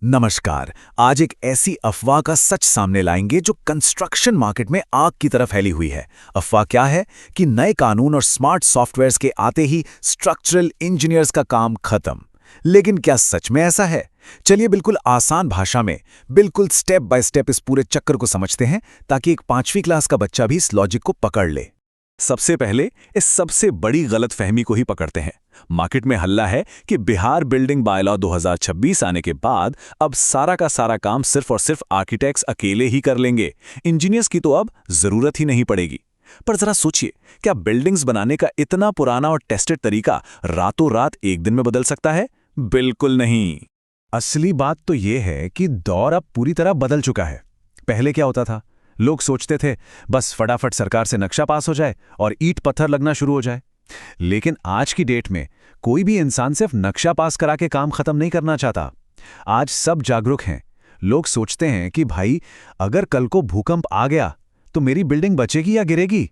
नमस्कार। आज एक ऐसी अफवाह का सच सामने लाएंगे जो कंस्ट्रक्शन मार्केट में आग की तरह फैली हुई है। अफवाह क्या है कि नए कानून और स्मार्ट सॉफ्टवेयर्स के आते ही स्ट्रक्चरल इंजीनियर्स का काम खत्म। लेकिन क्या सच में ऐसा है? चलिए बिल्कुल आसान भाषा में, बिल्कुल स्टेप बाय स्टेप इस पूरे चक्कर को समझते हैं ताकि एक 5वीं क्लास का बच्चा भी इस लॉजिक को पकड़ ले। सबसे पहले इस सबसे बड़ी गलतफहमी को ही पकड़ते हैं। मार्केट में हल्ला है कि बिहार बिल्डिंग बायलॉ 2026 आने के बाद अब सारा का सारा काम सिर्फ और सिर्फ आर्किटेक्ट्स अकेले ही कर लेंगे, इंजीनियर्स की तो अब जरूरत ही नहीं पड़ेगी। पर जरा सोचिए, क्या बिल्डिंग्स बनाने का इतना पुराना और टेस्टेड तरीका रातों रात एक दिन में बदल सकता है? बिल्कुल नहीं। असली बात तो यह है कि दौर अब पूरी तरह बदल चुका है। पहले क्या होता था? लोग सोचते थे बस फटाफट सरकार से नक्शा पास हो जाए और ईंट पत्थर लगना शुरू हो जाए। लेकिन आज की डेट में कोई भी इंसान सिर्फ नक्शा पास करा के काम खत्म नहीं करना चाहता। आज सब जागरूक हैं। लोग सोचते हैं कि भाई, अगर कल को भूकंप आ गया तो मेरी बिल्डिंग बचेगी या गिरेगी?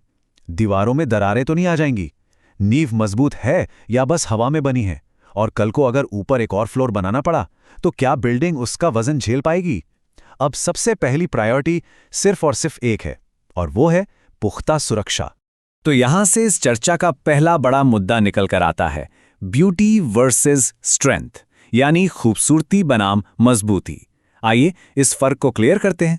दीवारों में दरारें तो नहीं आ जाएंगी? नींव मजबूत है या बस हवा में बनी है? और कल को अगर ऊपर एक और फ्लोर बनाना पड़ा तो क्या बिल्डिंग उसका वजन झेल पाएगी? अब सबसे पहली प्रायोरिटी सिर्फ और सिर्फ एक है, और वो है पुख्ता सुरक्षा। तो यहां से इस चर्चा का पहला बड़ा मुद्दा निकल कर आता है, ब्यूटी वर्सेस स्ट्रेंथ, यानी खूबसूरती बनाम मजबूती। आइए इस फर्क को क्लियर करते हैं।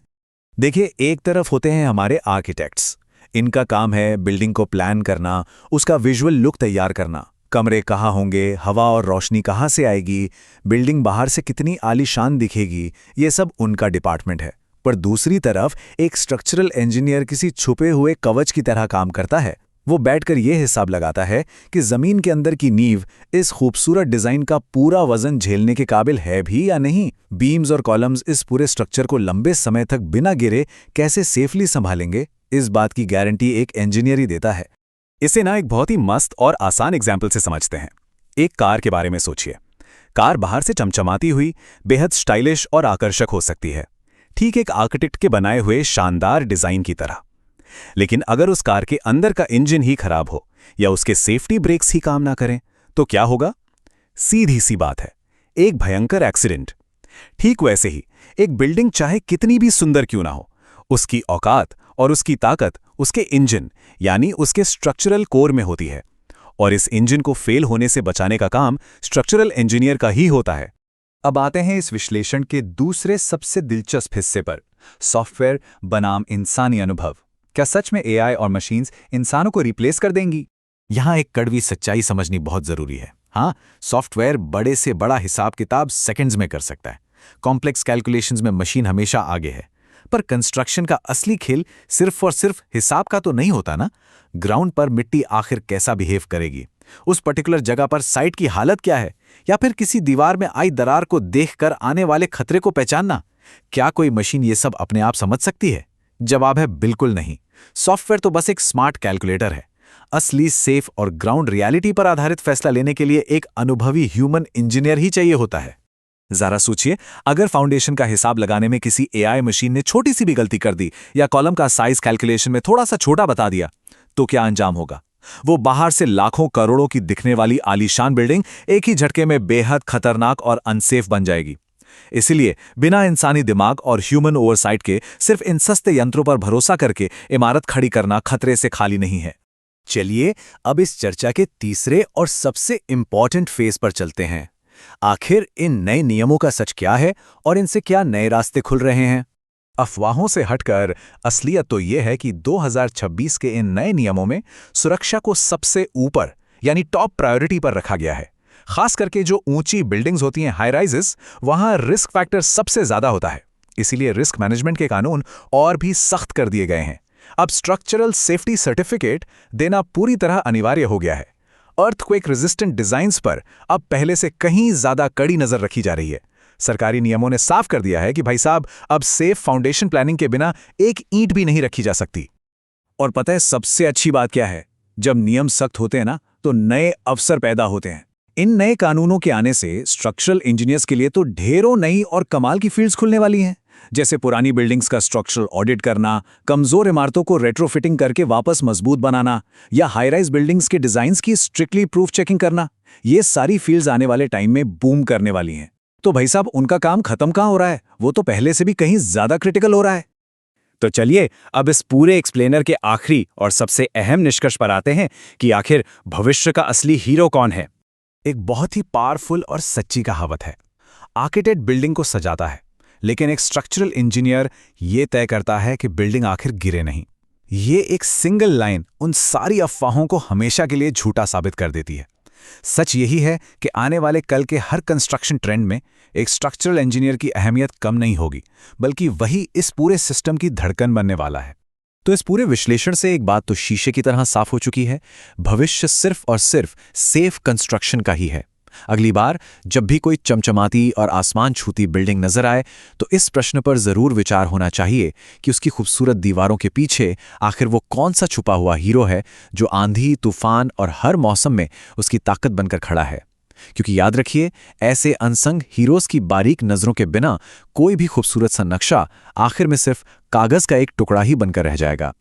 देखिए, एक तरफ होते हैं हमारे आर्किटेक्ट्स। इनका काम है बिल्डिंग को प्लान करना, उसका विजुअल लुक तैयार करना। कमरे कहाँ होंगे, हवा और रोशनी कहाँ से आएगी, बिल्डिंग बाहर से कितनी आलीशान दिखेगी, ये सब उनका डिपार्टमेंट है। पर दूसरी तरफ एक स्ट्रक्चरल इंजीनियर किसी छुपे हुए कवच की तरह काम करता है। वो बैठकर ये हिसाब लगाता है कि जमीन के अंदर की नींव इस खूबसूरत डिजाइन का पूरा वजन झेलने के काबिल है भी या नहीं। बीम्स और कॉलम्स इस पूरे स्ट्रक्चर को लंबे समय तक बिना गिरे कैसे सेफली संभालेंगे, इस बात की गारंटी एक इंजीनियर ही देता है। इसे ना एक बहुत ही मस्त और आसान एग्जाम्पल से समझते हैं। एक कार के बारे में सोचिए। कार बाहर से चमचमाती हुई बेहद स्टाइलिश और आकर्षक हो सकती है, ठीक एक आर्किटेक्ट के बनाए हुए शानदार डिजाइन की तरह। लेकिन अगर उस कार के अंदर का इंजन ही खराब हो या उसके सेफ्टी ब्रेक्स ही काम ना करें तो क्या होगा? सीधी सी बात है, एक भयंकर एक्सीडेंट। ठीक वैसे ही एक बिल्डिंग चाहे कितनी भी सुंदर क्यों ना हो, उसकी औकात और उसकी ताकत उसके इंजन यानी उसके स्ट्रक्चरल कोर में होती है। और इस इंजन को फेल होने से बचाने का काम स्ट्रक्चरल इंजीनियर का ही होता है। अब आते हैं इस विश्लेषण के दूसरे सबसे दिलचस्प हिस्से पर, सॉफ्टवेयर बनाम इंसानी अनुभव। क्या सच में एआई और मशीन्स इंसानों को रिप्लेस कर देंगी? यहां एक कड़वी सच्चाई समझनी बहुत जरूरी है। हाँ, सॉफ्टवेयर बड़े से बड़ा हिसाब किताब सेकंड्स में कर सकता है। कॉम्प्लेक्स कैलकुलेशंस में मशीन हमेशा आगे है। पर कंस्ट्रक्शन का असली खेल सिर्फ और सिर्फ हिसाब का तो नहीं होता ना। ग्राउंड पर मिट्टी आखिर कैसा बिहेव करेगी, उस पर्टिकुलर जगह पर साइट की हालत क्या है, या फिर किसी दीवार में आई दरार को देखकर आने वाले खतरे को पहचानना, क्या कोई मशीन ये सब अपने आप समझ सकती है? जवाब है बिल्कुल नहीं। सॉफ्टवेयर तो बस एक स्मार्ट कैलकुलेटर है। असली सेफ और ग्राउंड रियलिटी पर आधारित फैसला लेने के लिए एक अनुभवी ह्यूमन इंजीनियर ही चाहिए होता है। जरा सोचिए, अगर फाउंडेशन का हिसाब लगाने में किसी एआई मशीन ने छोटी सी भी गलती कर दी या कॉलम का साइज कैलकुलेशन में थोड़ा सा छोटा बता दिया, तो क्या अंजाम होगा? वो बाहर से लाखों करोड़ों की दिखने वाली आलीशान बिल्डिंग एक ही झटके में बेहद खतरनाक और अनसेफ बन जाएगी। इसलिए बिना इंसानी दिमाग और ह्यूमन ओवरसाइट के सिर्फ इन सस्ते यंत्रों पर भरोसा करके इमारत खड़ी करना खतरे से खाली नहीं है। चलिए अब इस चर्चा के तीसरे और सबसे इंपॉर्टेंट फेज पर चलते हैं। आखिर इन नए नियमों का सच क्या है और इनसे क्या नए रास्ते खुल रहे हैं? अफवाहों से हटकर असलियत तो यह है कि 2026 के इन नए नियमों में सुरक्षा को सबसे ऊपर यानी टॉप प्रायोरिटी पर रखा गया है। खास करके जो ऊंची बिल्डिंग्स होती हैं, हाई राइजेस, वहां रिस्क फैक्टर सबसे ज्यादा होता है। इसीलिए रिस्क मैनेजमेंट के कानून और भी सख्त कर दिए गए हैं। अब स्ट्रक्चरल सेफ्टी सर्टिफिकेट देना पूरी तरह अनिवार्य हो गया है। अर्थक्वेक रेजिस्टेंट डिजाइन्स पर अब पहले से कहीं ज्यादा कड़ी नजर रखी जा रही है। सरकारी नियमों ने साफ कर दिया है कि भाई साहब, अब सेफ फाउंडेशन प्लानिंग के बिना एक ईंट भी नहीं रखी जा सकती। और पता है सबसे अच्छी बात क्या है? जब नियम सख्त होते हैं ना, तो नए अवसर पैदा होते हैं। इन नए कानूनों के आने से स्ट्रक्चरल इंजीनियर्स के लिए तो ढेरों नई और कमाल की फील्ड्स खुलने वाली हैं। जैसे पुरानी बिल्डिंग्स का स्ट्रक्चरल ऑडिट करना, कमजोर इमारतों को रेट्रोफिटिंग करके वापस मजबूत बनाना, या हाई राइज बिल्डिंग्स के डिजाइन्स की स्ट्रिक्टली प्रूफ चेकिंग करना। ये सारी फील्ड्स आने वाले टाइम में बूम करने वाली हैं। तो भाई साहब उनका काम खत्म कहाँ हो रहा है, वो तो पहले से भी कहीं ज्यादा क्रिटिकल हो रहा है। तो चलिए अब इस पूरे एक्सप्लेनर के आखिरी और सबसे अहम निष्कर्ष पर आते हैं कि आखिर भविष्य का असली हीरो कौन है। एक बहुत ही पावरफुल और सच्ची कहावत है, आर्किटेक्ट बिल्डिंग को सजाता है, लेकिन एक स्ट्रक्चरल इंजीनियर ये तय करता है कि बिल्डिंग आखिर गिरे नहीं। ये एक सिंगल लाइन उन सारी अफवाहों को हमेशा के लिए झूठा साबित कर देती है। सच यही है कि आने वाले कल के हर कंस्ट्रक्शन ट्रेंड में एक स्ट्रक्चरल इंजीनियर की अहमियत कम नहीं होगी, बल्कि वही इस पूरे सिस्टम की धड़कन बनने वाला है। तो इस पूरे विश्लेषण से एक बात तो शीशे की तरह साफ हो चुकी है, भविष्य सिर्फ और सिर्फ सेफ कंस्ट्रक्शन का ही है। अगली बार जब भी कोई चमचमाती और आसमान छूती बिल्डिंग नजर आए तो इस प्रश्न पर जरूर विचार होना चाहिए कि उसकी खूबसूरत दीवारों के पीछे आखिर वो कौन सा छुपा हुआ हीरो है जो आंधी, तूफान और हर मौसम में उसकी ताकत बनकर खड़ा है। क्योंकि याद रखिए, ऐसे अनसंग हीरोज की बारीक नजरों के बिना कोई भी खूबसूरत सा नक्शा आखिर में सिर्फ कागज का एक टुकड़ा ही बनकर रह जाएगा।